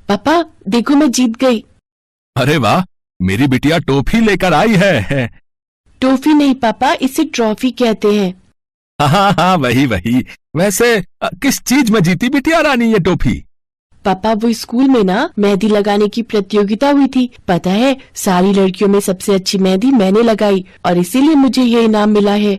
पापा देखो मैं जीत गई। अरे वाह, मेरी बिटिया टॉफी लेकर आई है। टॉफी नहीं पापा, इसे ट्रॉफी कहते हैं। हाँ हाँ, वही वही। वैसे किस चीज में जीती बिटिया रानी ये टॉफी? पापा वो स्कूल में ना मेहंदी लगाने की प्रतियोगिता हुई थी। पता है, सारी लड़कियों में सबसे अच्छी मेहंदी मैंने लगाई और इसीलिए मुझे ये इनाम मिला है।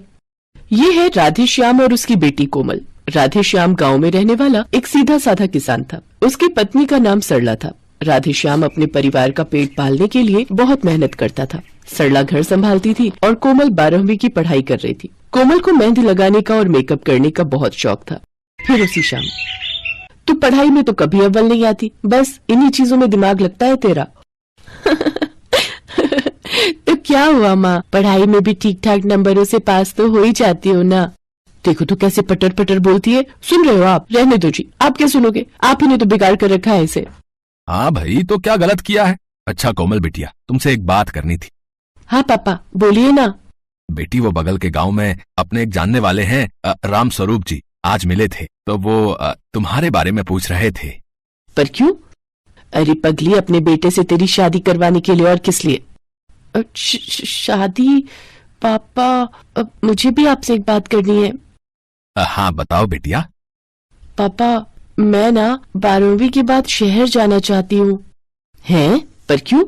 ये है राधे श्याम और उसकी बेटी कोमल। राधे श्याम गाँव में रहने वाला एक सीधा साधा किसान था। उसकी पत्नी का नाम सरला था। राधे श्याम अपने परिवार का पेट पालने के लिए बहुत मेहनत करता था। सरला घर संभालती थी और कोमल 12वीं की पढ़ाई कर रही थी। कोमल को मेहंदी लगाने का और मेकअप करने का बहुत शौक था। फिर उसी शाम, तू पढ़ाई में तो कभी अव्वल नहीं आती, बस इन्हीं चीजों में दिमाग लगता है तेरा। तो क्या हुआ माँ, पढ़ाई में भी ठीक ठाक नंबरों से पास तो हो ही जाती हो ना। देखो तो कैसे पटर पटर बोलती है। सुन रहे हो आप? रहने दो जी, आप क्या सुनोगे, आप ही ने तो बिगाड़ कर रखा है इसे। हाँ भाई, तो क्या गलत किया है? अच्छा कोमल बिटिया, तुमसे एक बात करनी थी। हाँ पापा बोलिए ना। बेटी, वो बगल के गांव में अपने एक जानने वाले हैं, राम स्वरूप जी, आज मिले थे, तो वो तुम्हारे बारे में पूछ रहे थे। पर क्यों? अरे पगली, अपने बेटे से तेरी शादी करवाने के लिए, और किस लिए? शादी? पापा मुझे भी आपसे एक बात करनी है। हाँ बताओ बेटिया। पापा मैं ना 12वीं के बाद शहर जाना चाहती हूँ। हैं? पर क्यों?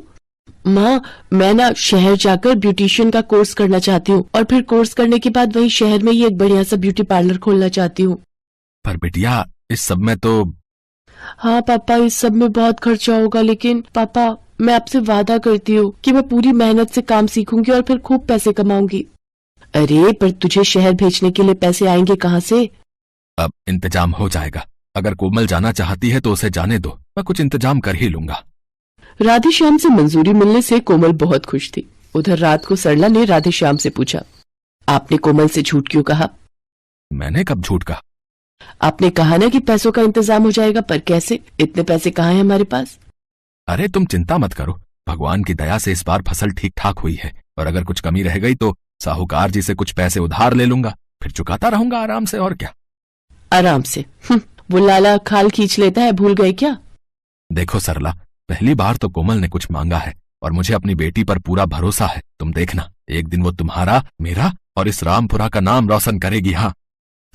माँ, मैं ना शहर जाकर ब्यूटिशियन का कोर्स करना चाहती हूँ और फिर कोर्स करने के बाद वही शहर में ही एक बढ़िया सा ब्यूटी पार्लर खोलना चाहती हूँ। पर बेटिया, इस सब में तो। हाँ पापा, इस सब में बहुत खर्चा होगा, लेकिन पापा मैं आपसे वादा करती हूँ कि मैं पूरी मेहनत से काम सीखूंगी और फिर खूब पैसे कमाऊंगी। अरे पर तुझे शहर भेजने के लिए पैसे आएंगे कहाँ से? अब इंतजाम हो जाएगा। अगर कोमल जाना चाहती है तो उसे जाने दो, मैं कुछ इंतजाम कर ही लूंगा। राधे श्याम से मंजूरी मिलने से कोमल बहुत खुश थी। उधर रात को सरला ने राधे श्याम से पूछा, आपने कोमल से झूठ क्यों कहा? मैंने कब झूठ कहा? आपने कहा ना कि पैसों का इंतजाम हो जाएगा, पर कैसे? इतने पैसे कहाँ हैं हमारे पास? अरे तुम चिंता मत करो, भगवान की दया से इस बार फसल ठीक ठाक हुई है, और अगर कुछ कमी रह गई तो साहूकार जी से कुछ पैसे उधार ले लूंगा, फिर चुकाता रहूंगा आराम से। और क्या आराम से? वो लाला खाल खींच लेता है, भूल गए क्या? देखो सरला, पहली बार तो कोमल ने कुछ मांगा है और मुझे अपनी बेटी पर पूरा भरोसा है। तुम देखना, एक दिन वो तुम्हारा, मेरा और इस रामपुरा का नाम रोशन करेगी। हाँ।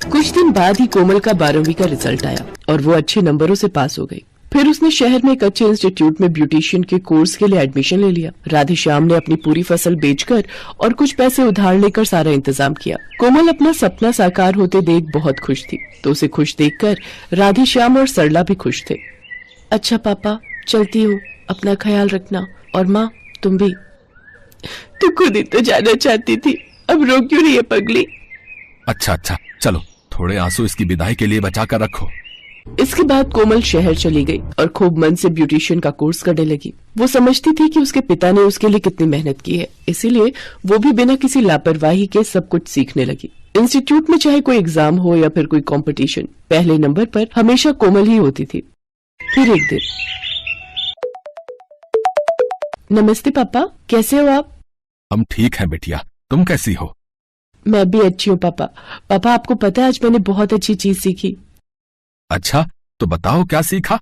कुछ दिन बाद ही कोमल का 12वीं का रिजल्ट आया और वो अच्छे नंबरों से पास हो गई। फिर उसने शहर में एक अच्छे इंस्टीट्यूट में ब्यूटिशियन के कोर्स के लिए एडमिशन ले लिया। राधे श्याम ने अपनी पूरी फसल बेचकर और कुछ पैसे उधार लेकर सारा इंतजाम किया। कोमल अपना सपना साकार होते देख बहुत खुश थी, तो उसे खुश देखकर राधे श्याम और सरला भी खुश थे। अच्छा पापा, चलती हूँ, अपना ख्याल रखना, और माँ तुम भी। तू खुद ही तो जाना चाहती थी, अब रो क्यों रही है पगली? अच्छा, चलो थोड़े आंसू इसकी विदाई के लिए बचा कर रखो। इसके बाद कोमल शहर चली गई और खूब मन से ब्यूटिशियन का कोर्स करने लगी। वो समझती थी कि उसके पिता ने उसके लिए कितनी मेहनत की है, इसीलिए वो भी बिना किसी लापरवाही के सब कुछ सीखने लगी। इंस्टीट्यूट में चाहे कोई एग्जाम हो या फिर कोई कंपटीशन, पहले नंबर पर हमेशा कोमल ही होती थी। फिर एक दिन, नमस्ते पापा, कैसे हो आप? हम ठीक हैं बेटिया, तुम कैसी हो? मैं भी अच्छी हूँ पापा। पापा आपको पता है, आज मैंने बहुत अच्छी चीज सीखी। अच्छा, तो बताओ क्या सीखा?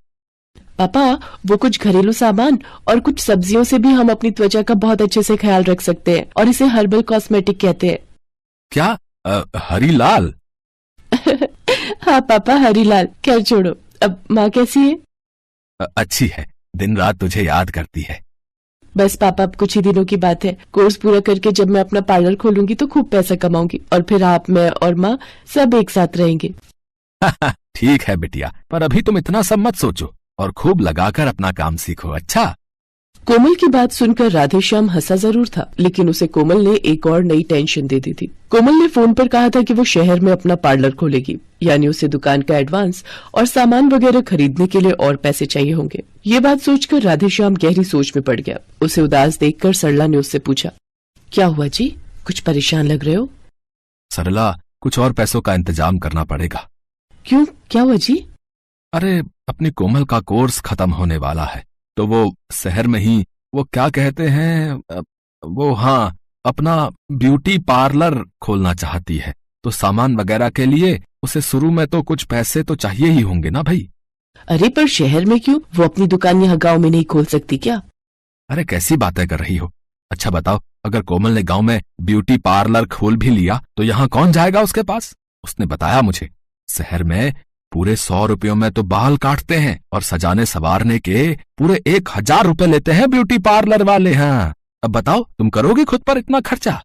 पापा वो कुछ घरेलू सामान और कुछ सब्जियों से भी हम अपनी त्वचा का बहुत अच्छे से ख्याल रख सकते हैं, और इसे हर्बल कॉस्मेटिक कहते हैं। क्या? हरीलाल? हाँ पापा, हरीलाल। खैर छोड़ो, अब माँ कैसी है? अच्छी है, दिन रात तुझे याद करती है। बस पापा, अब कुछ ही दिनों की बात है। कोर्स पूरा करके जब मैं अपना पार्लर खोलूंगी तो खूब पैसा कमाऊंगी, और फिर आप, मैं और माँ सब एक साथ रहेंगे। ठीक है बिटिया, पर अभी तुम इतना सब मत सोचो और खूब लगाकर अपना काम सीखो। अच्छा। कोमल की बात सुनकर राधे श्याम हंसा जरूर था, लेकिन उसे कोमल ने एक और नई टेंशन दे दी थी। कोमल ने फोन पर कहा था कि वो शहर में अपना पार्लर खोलेगी, यानी उसे दुकान का एडवांस और सामान वगैरह खरीदने के लिए और पैसे चाहिए होंगे। ये बात सोचकर राधे श्याम गहरी सोच में पड़ गया। उसे उदास देखकर सरला ने उससे पूछा, क्या हुआ जी, कुछ परेशान लग रहे हो? सरला, कुछ और पैसों का इंतजाम करना पड़ेगा। क्यों, क्या हुआ जी? अरे अपनी कोमल का कोर्स खत्म होने वाला है, तो वो शहर में ही, वो क्या कहते हैं, वो हाँ, अपना ब्यूटी पार्लर खोलना चाहती है। तो सामान वगैरह के लिए उसे शुरू में तो कुछ पैसे तो चाहिए ही होंगे ना भाई। अरे पर शहर में क्यों? वो अपनी दुकान यहाँ गांव में नहीं खोल सकती क्या? अरे कैसी बातें कर रही हो। अच्छा बताओ, अगर कोमल ने गांव में ब्यूटी पार्लर खोल भी लिया तो यहाँ कौन जाएगा उसके पास? उसने बताया मुझे, शहर में पूरे 100 रुपयों में तो बाल काटते हैं और सजाने सवारने के पूरे 1000 रुपए लेते हैं ब्यूटी पार्लर वाले। हाँ, अब बताओ तुम करोगी खुद पर इतना खर्चा?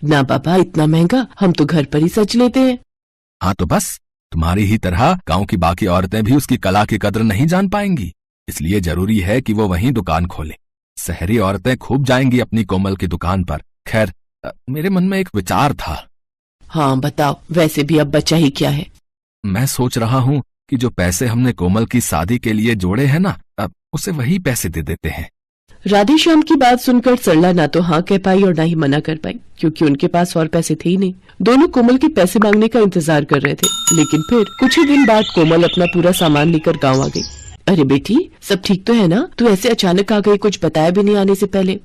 ना पापा, इतना महंगा, हम तो घर पर ही सज लेते हैं। हाँ तो बस, तुम्हारी ही तरह गांव की बाकी औरतें भी उसकी कला की कदर नहीं जान पाएंगी, इसलिए जरूरी है कि वो वहीं दुकान खोले। शहरी औरतें खूब जाएंगी अपनी कोमल की दुकान पर। खैर, मेरे मन में एक विचार था। हाँ बताओ, वैसे भी अब बचा ही क्या है? मैं सोच रहा हूँ कि जो पैसे हमने कोमल की शादी के लिए जोड़े हैं ना, अब उसे वही पैसे दे देते हैं। राधेश्याम की बात सुनकर सरला ना तो हाँ कह पाई और ना ही मना कर पाई, क्योंकि उनके पास और पैसे थे ही नहीं। दोनों कोमल के पैसे मांगने का इंतजार कर रहे थे, लेकिन फिर कुछ ही दिन बाद कोमल अपना पूरा सामान लेकर गाँव आ गई। अरे बेटी, सब ठीक तो है ना? तू ऐसे अचानक आ गई, कुछ बताया भी नहीं आने से पहले।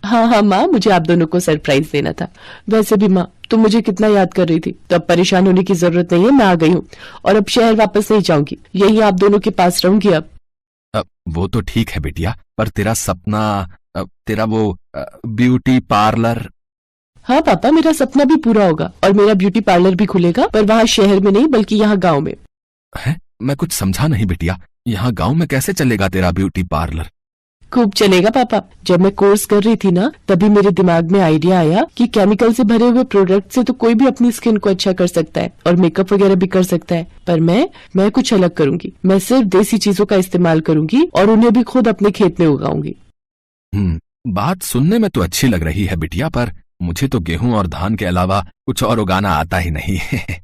हाँ हाँ माँ, मुझे आप दोनों को सरप्राइज देना था। वैसे भी माँ, तुम मुझे कितना याद कर रही थी, तो अब परेशान होने की जरूरत नहीं है, मैं आ गई हूँ और अब शहर वापस नहीं जाऊंगी, यही आप दोनों के पास रहूंगी अब। वो तो ठीक है बेटिया, पर तेरा सपना, तेरा वो ब्यूटी पार्लर। हाँ पापा, मेरा सपना भी पूरा होगा और मेरा ब्यूटी पार्लर भी खुलेगा, पर वहाँ शहर में नहीं बल्कि यहाँ गाँव में। है? मैं कुछ समझा नहीं बेटिया, यहाँ गांव में कैसे चलेगा तेरा ब्यूटी पार्लर? खूब चलेगा पापा। जब मैं कोर्स कर रही थी ना, तभी मेरे दिमाग में आइडिया आया कि केमिकल से भरे हुए प्रोडक्ट से तो कोई भी अपनी स्किन को अच्छा कर सकता है और मेकअप वगैरह भी कर सकता है, पर मैं कुछ अलग करूंगी। मैं सिर्फ देसी चीजों का इस्तेमाल करूंगी और उन्हें भी खुद अपने खेत में उगाऊंगी। बात सुनने में तो अच्छी लग रही है बिटिया, पर मुझे तो गेहूं और धान के अलावा कुछ और उगाना आता ही नहीं है।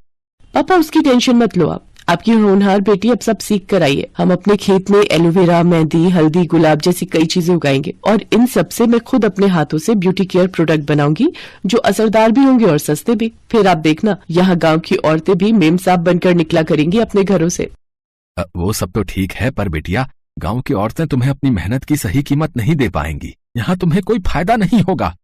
पापा उसकी टेंशन मत लो आप, आपकी होनहार बेटी अब सब सीख कर आई है। हम अपने खेत में एलोवेरा, मेहंदी, हल्दी, गुलाब जैसी कई चीजें उगाएंगे और इन सब से मैं खुद अपने हाथों से ब्यूटी केयर प्रोडक्ट बनाऊंगी, जो असरदार भी होंगे और सस्ते भी। फिर आप देखना, यहाँ गांव की औरतें भी मेम साहब बनकर निकला करेंगी अपने घरों से। वो सब तो ठीक है, पर बेटिया गांव की औरतें तुम्हें अपनी मेहनत की सही कीमत नहीं दे पाएंगी, यहाँ तुम्हें कोई फायदा नहीं होगा।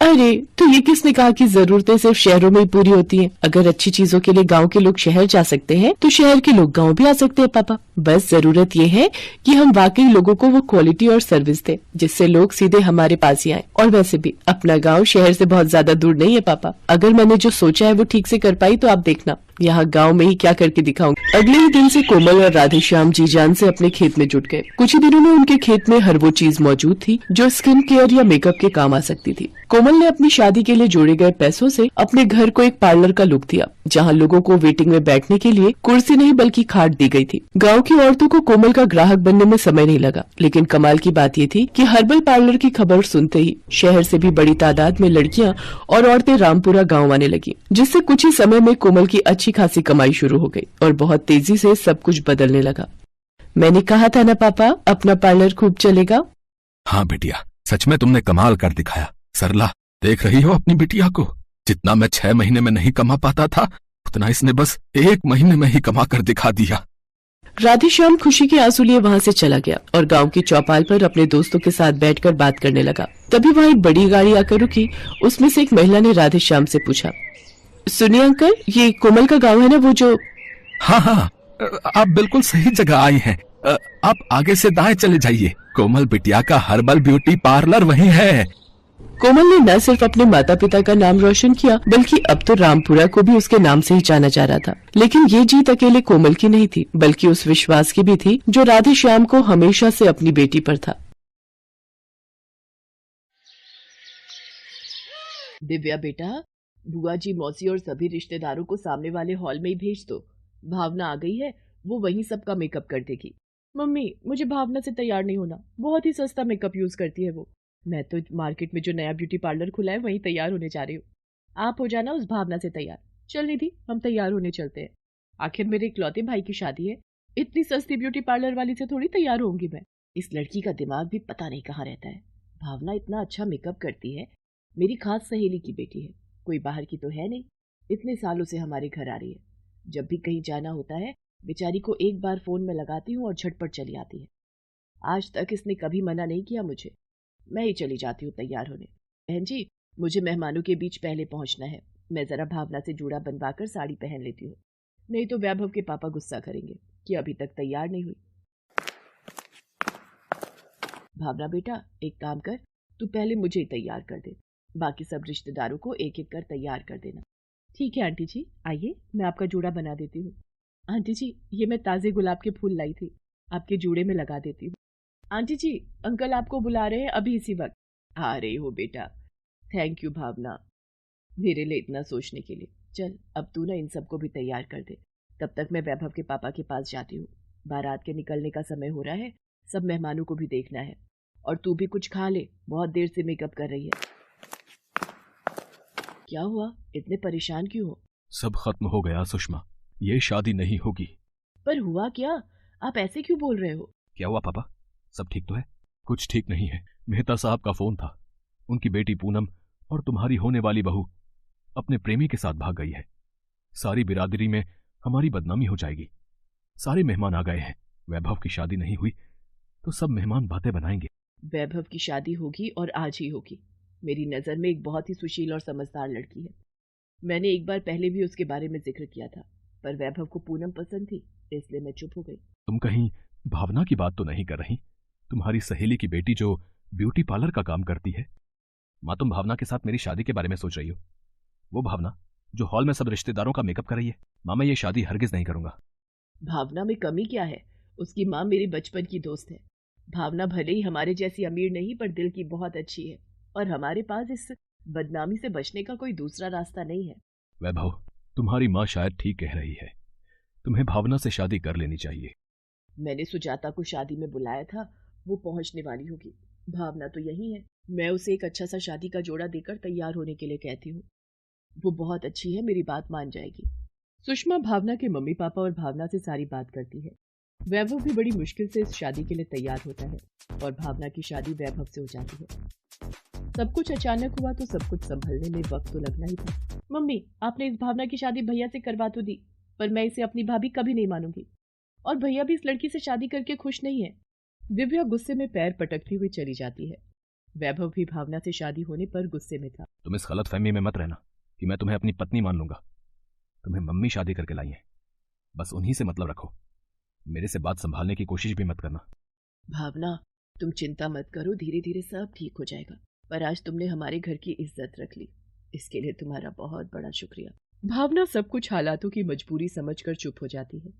अरे तो ये किसने कहा कि जरूरतें सिर्फ शहरों में ही पूरी होती हैं? अगर अच्छी चीजों के लिए गांव के लोग शहर जा सकते हैं, तो शहर के लोग गांव भी आ सकते हैं पापा। बस जरूरत ये है कि हम वाकई लोगों को वो क्वालिटी और सर्विस दें, जिससे लोग सीधे हमारे पास ही आए। और वैसे भी अपना गांव शहर से बहुत ज्यादा दूर नहीं है पापा। अगर मैंने जो सोचा है वो ठीक से कर पाई तो आप देखना, यहाँ गांव में ही क्या करके दिखाऊंगी। अगले ही दिन से कोमल और राधेश्याम जी जान से अपने खेत में जुट गए। कुछ ही दिनों में उनके खेत में हर वो चीज मौजूद थी जो स्किन केयर या मेकअप के काम आ सकती थी। कोमल ने अपनी शादी के लिए जोड़े गए पैसों से अपने घर को एक पार्लर का लुक दिया, जहाँ लोगों को वेटिंग में बैठने के लिए कुर्सी नहीं बल्कि खाट दी गई थी। गाँव की औरतों को कोमल का ग्राहक बनने में समय नहीं लगा, लेकिन कमाल की बात ये थी कि हर्बल पार्लर की खबर सुनते ही शहर से भी बड़ी तादाद में लड़कियां और औरतें रामपुरा गाँव आने लगी, जिससे कुछ ही समय में कोमल की अच्छी खासी कमाई शुरू हो गई और बहुत तेजी से सब कुछ बदलने लगा। मैंने कहा था ना पापा, अपना पार्लर खूब चलेगा। हाँ बेटिया, सच में तुमने कमाल कर दिखाया। सरला, देख रही हो अपनी बिटिया को? जितना मैं 6 महीने में नहीं कमा पाता था, उतना इसने बस 1 महीने में ही कमा कर दिखा दिया। राधेश्याम खुशी के आंसू लिए वहाँ से चला गया और गांव की चौपाल पर अपने दोस्तों के साथ बैठकर बात करने लगा। तभी वहाँ एक बड़ी गाड़ी आकर रुकी। उसमें से एक महिला ने राधेश्याम से पूछा, सुनिए अंकल, ये कोमल का गांव है ना, वो जो? हाँ हाँ, आप बिल्कुल सही जगह आई हैं। आप आगे से दाएं चले जाइए, कोमल बिटिया का हर्बल ब्यूटी पार्लर वहीं है। कोमल ने न सिर्फ अपने माता पिता का नाम रोशन किया, बल्कि अब तो रामपुरा को भी उसके नाम से ही जाना जा रहा था। लेकिन ये जीत अकेले कोमल की नहीं थी, बल्कि उस विश्वास की भी थी जो राधेश्याम को हमेशा से अपनी बेटी पर था। दिव्या बेटा, बुआ जी, मौसी और सभी रिश्तेदारों को सामने वाले हॉल में ही भेज दो। भावना आ गई है, वो वहीं सबका मेकअप कर देगी। मम्मी, मुझे भावना से तैयार नहीं होना, बहुत ही सस्ता मेकअप यूज करती है वो। मैं तो मार्केट में जो नया ब्यूटी पार्लर खुला है वहीं तैयार होने जा रही हूँ। आप हो जाना उस भावना से तैयार। चल निधि, हम तैयार होने चलते हैं। आखिर मेरे इकलौते भाई की शादी है, इतनी सस्ती ब्यूटी पार्लर वाली से थोड़ी तैयार होंगी मैं। इस लड़की का दिमाग भी पता नहीं कहाँ रहता है। भावना इतना अच्छा मेकअप करती है, मेरी खास सहेली की बेटी है, कोई बाहर की तो है नहीं। इतने सालों से हमारे घर आ रही है। जब भी कहीं जाना होता है, बेचारी को एक बार फोन में लगाती हूँ और झटपट चली आती है। आज तक इसने कभी मना नहीं किया मुझे। मैं ही चली जाती हूँ तैयार होने। बहन जी, मुझे मेहमानों के बीच पहले पहुंचना है। मैं जरा भावना से जूड़ा बनवाकर साड़ी पहन लेती हूँ, नहीं तो वैभव के पापा गुस्सा करेंगे कि अभी तक तैयार नहीं हुई। भावना बेटा, एक काम कर, तू पहले मुझे तैयार कर दे, बाकी सब रिश्तेदारों को एक एक कर तैयार कर देना। ठीक है आंटी जी, आइए मैं आपका जूड़ा बना देती हूँ। आंटी जी, ये मैं ताजे गुलाब के फूल लाई थी, आपके जूड़े में लगा देती हूँ। आंटी जी, अंकल आपको बुला रहे हैं अभी इसी वक्त। आ रही हो बेटा। थैंक यू भावना, मेरे लिए इतना सोचने के लिए। चल अब तू ना इन सबको भी तैयार कर दे, तब तक मैं वैभव के पापा के पास जाती हूँ। बारात के निकलने का समय हो रहा है, सब मेहमानों को भी देखना है। और तू भी कुछ खा ले, बहुत देर से मेकअप कर रही है। क्या हुआ, इतने परेशान क्यों हो? सब खत्म हो गया सुषमा, ये शादी नहीं होगी। पर हुआ क्या? आप ऐसे क्यों बोल रहे हो? क्या हुआ पापा, सब ठीक तो है? कुछ ठीक नहीं है। मेहता साहब का फोन था, उनकी बेटी पूनम और तुम्हारी होने वाली बहू अपने प्रेमी के साथ भाग गई है। सारी बिरादरी में हमारी बदनामी हो जाएगी। सारे मेहमान आ गए हैं। वैभव की शादी नहीं हुई तो सब मेहमान बातें बनाएंगे। वैभव की शादी होगी और आज ही होगी। मेरी नजर में एक बहुत ही सुशील और समझदार लड़की है। मैंने एक बार पहले भी उसके बारे में जिक्र किया था, पर वैभव को पूनम पसंद थी, इसलिए मैं चुप हो गई। तुम कहीं भावना की बात तो नहीं कर रही? तुम्हारी सहेली की बेटी जो ब्यूटी पार्लर का काम करती है। माँ, तुम भावना के साथ मेरी शादी के बारे में सोच रही हो? वो भावना जो हॉल में सब रिश्तेदारों का मेकअप कर रही है। माँ, मैं ये शादी हरगिज नहीं करूंगा। भावना में कमी क्या है? उसकी माँ मेरी बचपन की दोस्त है। भावना भले ही हमारे जैसी अमीर नहीं, पर दिल की बहुत अच्छी है, और हमारे पास इस बदनामी से बचने का कोई दूसरा रास्ता नहीं है। वैभव, तुम्हारी माँ शायद ठीक कह रही है। तुम्हें भावना से शादी कर लेनी चाहिए। मैंने सुजाता को शादी में बुलाया था, वो पहुंचने वाली होगी। भावना तो यही है। मैं उसे एक अच्छा सा शादी का जोड़ा देकर तैयार होने के लिए कहती हूँ। वो बहुत अच्छी है, मेरी बात मान जाएगी। सुषमा भावना के मम्मी पापा और भावना से सारी बात करती है। वैभव भी बड़ी मुश्किल से इस शादी के लिए तैयार होता है और भावना की शादी वैभव से हो जाती है। सब कुछ अचानक हुआ तो सब कुछ संभलने में वक्त तो लगना ही था। मम्मी, आपने इस भावना की शादी भैया से करवा तो दी, पर मैं इसे अपनी भाभी कभी नहीं मानूंगी, और भैया भी इस लड़की से शादी करके खुश नहीं है। दिव्या गुस्से में पैर पटकती हुई चली जाती है। वैभव भी भावना से शादी होने पर गुस्से में था। तुम इस गलत फहमी में मत रहना कि मैं तुम्हें अपनी पत्नी मान लूंगा। तुम्हें मम्मी शादी करके लाई है, बस उन्हीं से मतलब रखो। मेरे से बात संभालने की कोशिश भी मत करना। भावना, तुम चिंता मत करो, धीरे धीरे सब ठीक हो जाएगा। पर आज तुमने हमारे घर की इज्जत रख ली, इसके लिए तुम्हारा बहुत बड़ा शुक्रिया। भावना सब कुछ हालातों की मजबूरी समझकर चुप हो जाती है।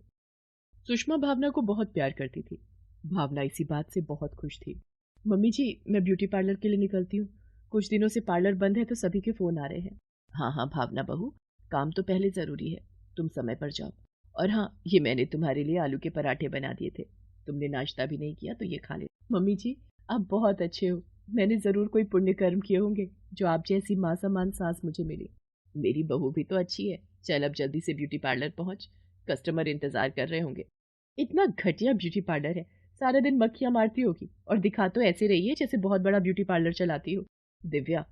सुषमा भावना को बहुत प्यार करती थी। भावना इसी बात से बहुत खुश थी। मम्मी जी, मैं ब्यूटी पार्लर के लिए निकलती हूँ। कुछ दिनों से पार्लर बंद है तो सभी के फोन आ रहे हैं। हाँ हाँ भावना बहू, काम तो पहले जरूरी है, तुम समय पर जाओ। और हाँ, ये मैंने तुम्हारे लिए आलू के पराठे बना दिए थे, तुमने नाश्ता भी नहीं किया तो ये खा ले। मम्मी जी, आप बहुत अच्छे हो। मैंने जरूर कोई पुण्य कर्म किए होंगे जो आप जैसी माँ समान सास मुझे मिली। मेरी बहू भी तो अच्छी है। चल अब जल्दी से ब्यूटी पार्लर पहुंच, कस्टमर इंतजार कर रहे होंगे। इतना घटिया ब्यूटी पार्लर है, सारा दिन मक्खियां मारती होगी और दिखा तो ऐसे रही है जैसे बहुत बड़ा ब्यूटी पार्लर चलाती हो। दिव्या,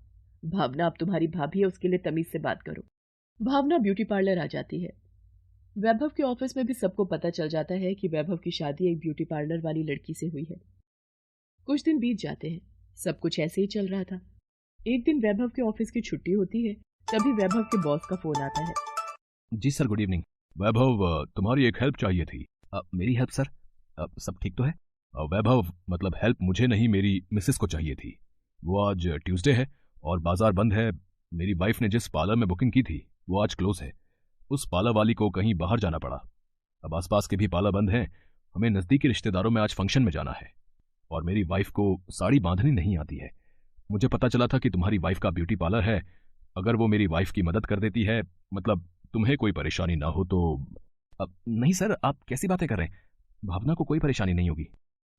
भावना अब तुम्हारी भाभी है, उसके लिए तमीज से बात करो। भावना ब्यूटी पार्लर आ जाती है। वैभव के ऑफिस में भी सबको पता चल जाता है कि वैभव की शादी एक ब्यूटी पार्लर वाली लड़की से हुई है। कुछ दिन बीत जाते हैं, सब कुछ ऐसे ही चल रहा था। एक दिन वैभव के ऑफिस की छुट्टी होती है, तभी वैभव के बॉस का फोन आता है। जी सर, गुड इवनिंग। वैभव, तुम्हारी एक हेल्प चाहिए थी। मेरी हेल्प सर? सब ठीक तो है? वैभव, मतलब हेल्प मुझे नहीं, मेरी मिसेस को चाहिए थी। वो आज ट्यूसडे है और बाजार बंद है। मेरी वाइफ ने जिस पार्लर में बुकिंग की थी वो आज क्लोज है। उस पार्लर वाली को कहीं बाहर जाना पड़ा। अब आसपास के भी पार्लर बंद हैं। हमें नज़दीकी रिश्तेदारों में आज फंक्शन में जाना है और मेरी वाइफ को साड़ी बांधनी नहीं आती है। मुझे पता चला था कि तुम्हारी वाइफ का ब्यूटी पार्लर है। अगर वो मेरी वाइफ की मदद कर देती है, मतलब तुम्हें कोई परेशानी ना हो तो। नहीं सर, आप कैसी बातें कर रहे हैं? भावना को कोई परेशानी नहीं होगी।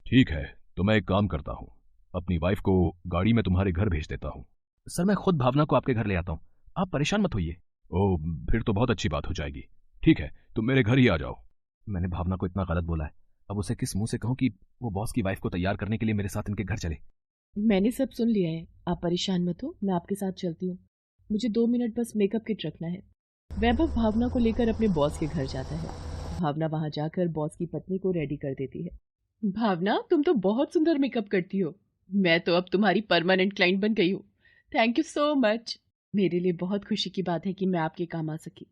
ठीक है, तो मैं एक काम करता हूँ, अपनी वाइफ को गाड़ी में तुम्हारे घर भेज देता हूँ। सर, मैं खुद भावना को आपके घर ले आता हूँ, आप परेशान मत होइए। ओह, फिर तो बहुत अच्छी बात हो जाएगी। ठीक है, तुम मेरे घर ही आ जाओ। मैंने भावना को इतना गलत बोला है, अब उसे किस मुंह से कहूँ कि वो बॉस की वाइफ को तैयार करने के लिए मेरे साथ इनके घर चले। मैंने सब सुन लिया है, आप परेशान मत हो, मैं आपके साथ चलती हूँ। मुझे 2 मिनट बस मेकअप किट रखना है। वैभव भावना को लेकर अपने बॉस के घर जाता है। भावना वहां जाकर बॉस की पत्नी को रेडी कर देती है। भावना, तुम तो बहुत सुंदर मेकअप करती हो। मैं तो अब तुम्हारी परमानेंट क्लाइंट बन गई हूँ। Thank you so much. मेरे लिए बहुत खुशी की बात है कि मैं आपके काम आ सकी।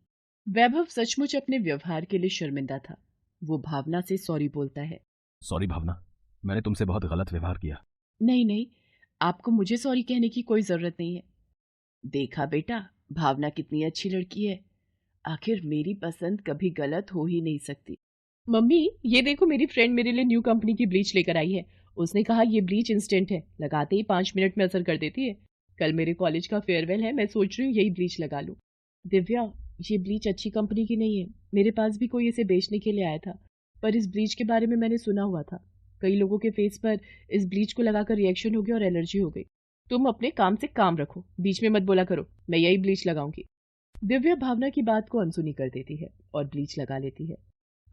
वैभव सचमुच अपने व्यवहार के लिए शर्मिंदा था। वो भावना से सॉरी बोलता है। सॉरी भावना, मैंने तुमसे बहुत गलत व्यवहार किया। नहीं नहीं, आपको मुझे सॉरी कहने की कोई जरूरत नहीं है। देखा बेटा, भावना कितनी अच्छी लड़की है। आखिर मेरी पसंद कभी गलत हो ही नहीं सकती। मम्मी, ये देखो मेरी फ्रेंड मेरे लिए न्यू कंपनी की ब्लीच लेकर आई है। उसने कहा ये ब्लीच इंस्टेंट है, लगाते ही 5 मिनट में असर कर देती है। कल मेरे कॉलेज का फेयरवेल है, मैं सोच रही हूँ यही ब्लीच लगा लूं। दिव्या, ये ब्लीच अच्छी कंपनी की नहीं है। मेरे पास भी कोई इसे बेचने के लिए आया था, पर इस ब्लीच के बारे में मैंने सुना हुआ था। कई लोगों के फेस पर इस ब्लीच को लगाकर रिएक्शन हो गया और एलर्जी हो गई। तुम अपने काम से काम रखो, बीच में मत बोला करो। मैं यही ब्लीच लगाऊंगी। दिव्या भावना की बात को अनसुनी कर देती है और ब्लीच लगा लेती है।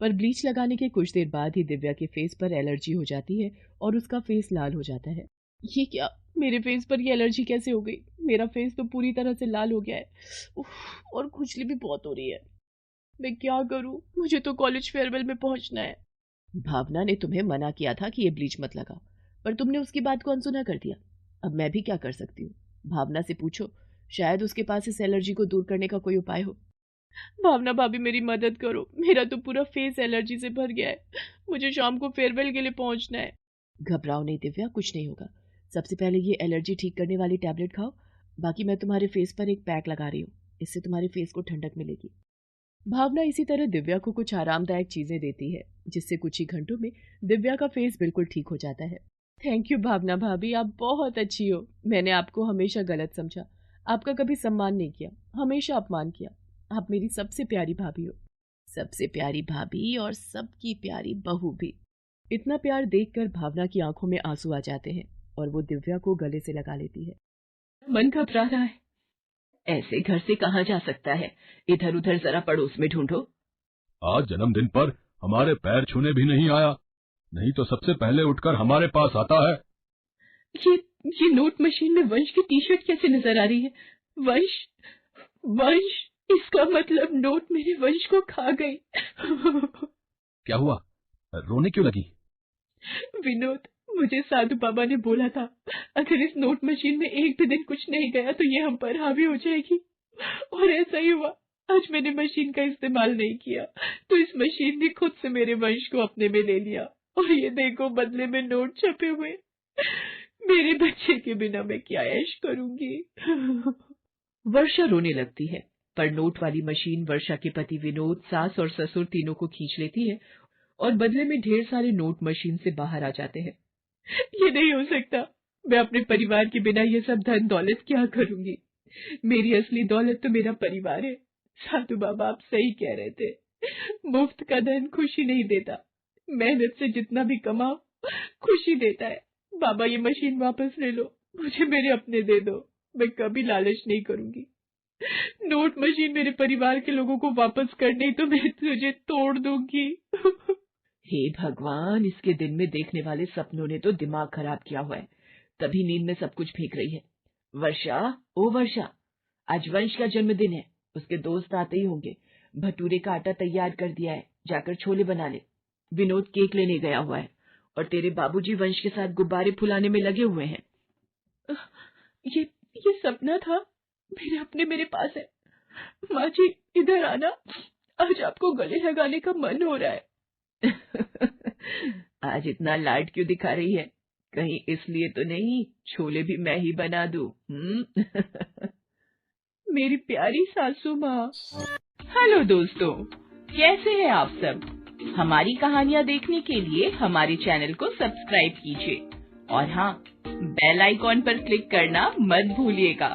पर ब्लीच लगाने के कुछ देर बाद ही दिव्या के फेस पर एलर्जी हो जाती है और उसका फेस लाल हो जाता है। ये क्या, मेरे फेस पर ये एलर्जी कैसे हो गई? मेरा फेस तो पूरी तरह से लाल हो गया है। उफ, और खुजली भी बहुत हो रही है। मैं क्या करूं? मुझे तो कॉलेज फेयरवेल में पहुंचना है। भावना ने तुम्हें मना किया था कि ये ब्लीच मत लगाओ, पर तुमने उसकी बात को अनसुना कर दिया। अब मैं भी क्या कर सकती हूँ? भावना से पूछो, शायद उसके पास इस एलर्जी को दूर करने का कोई उपाय हो। भावना भाभी, मेरी मदद करो, मेरा तो पूरा फेस एलर्जी से भर गया है। मुझे शाम को फेयरवेल के लिए पहुंचना है। घबराओ नहीं दिव्या, कुछ नहीं होगा। सबसे पहले ये एलर्जी ठीक करने वाली टैबलेट खाओ, बाकी मैं तुम्हारे फेस पर एक पैक लगा रही हूँ, इससे तुम्हारे फेस को ठंडक मिलेगी। भावना इसी तरह दिव्या को कुछ आरामदायक चीजें देती है, जिससे कुछ ही घंटों में दिव्या का फेस बिल्कुल ठीक हो जाता है। थैंक यू भावना भाभी, आप बहुत अच्छी हो। मैंने आपको हमेशा गलत समझा, आपका कभी सम्मान नहीं किया, हमेशा अपमान किया। आप मेरी सबसे प्यारी भाभी हो। सबसे प्यारी भाभी और सबकी प्यारी बहू भी। इतना प्यार देखकर भावना की आंखों में आंसू आ जाते हैं और वो दिव्या को गले से लगा लेती है। मन घबरा रहा है। ऐसे घर से कहाँ जा सकता है? इधर उधर जरा पड़ोस में ढूंढो। आज जन्मदिन पर हमारे पैर छूने भी नहीं आया, नहीं तो सबसे पहले उठकर हमारे पास आता है। ये नोट मशीन में वंश की टी शर्ट कैसे नजर आ रही है? वंश, वंश, इसका मतलब नोट मेरे वंश को खा गई। क्या हुआ, रोने क्यों लगी? विनोद, मुझे साधु बाबा ने बोला था, अगर इस नोट मशीन में एक भी दिन कुछ नहीं गया तो ये हम पर हावी हो जाएगी। और ऐसा ही हुआ। आज मैंने मशीन का इस्तेमाल नहीं किया तो इस मशीन ने खुद से मेरे वंश को अपने में ले लिया। और ये देखो, बदले में नोट छपे हुए। मेरे बच्चे के बिना मैं क्या ऐश करूंगी? वर्षा रोने लगती है, पर नोट वाली मशीन वर्षा के पति विनोद, सास और ससुर तीनों को खींच लेती है और बदले में ढेर सारे नोट मशीन से बाहर आ जाते हैं। ये नहीं हो सकता, मैं अपने परिवार के बिना ये सब धन दौलत क्या करूंगी? मेरी असली दौलत तो मेरा परिवार है। साधु बाबा, आप सही कह रहे थे, मुफ्त का धन खुशी नहीं देता, मेहनत से जितना भी कमाओ खुशी देता है। बाबा, ये मशीन वापस ले लो, मुझे मेरे अपने दे दो, मैं कभी लालच नहीं करूंगी। नोट मशीन मेरे परिवार के लोगों को वापस कर, नहीं तो मैं तुझे तोड़ दूंगी। हे भगवान, इसके दिन में देखने वाले सपनों ने तो दिमाग खराब किया हुआ है, तभी नींद में सब कुछ फेंक रही है। वर्षा, ओ वर्षा, आज वंश का जन्मदिन है, उसके दोस्त आते ही होंगे। भटूरे का आटा तैयार कर दिया है, जाकर छोले बना ले। विनोद केक लेने गया हुआ है और तेरे बाबूजी वंश के साथ गुब्बारे फुलाने में लगे हुए हैं। ये सपना था, मेरे अपने मेरे पास है। माँ जी, इधर आना, आज आपको गले लगाने का मन हो रहा है। आज इतना लाड क्यों दिखा रही है? कहीं इसलिए तो नहीं छोले भी मैं ही बना दूं? मेरी प्यारी सासू माँ। हेलो दोस्तों, कैसे हैं आप सब? हमारी कहानियाँ देखने के लिए हमारे चैनल को सब्सक्राइब कीजिए और हाँ, बेल आइकॉन पर क्लिक करना मत भूलिएगा।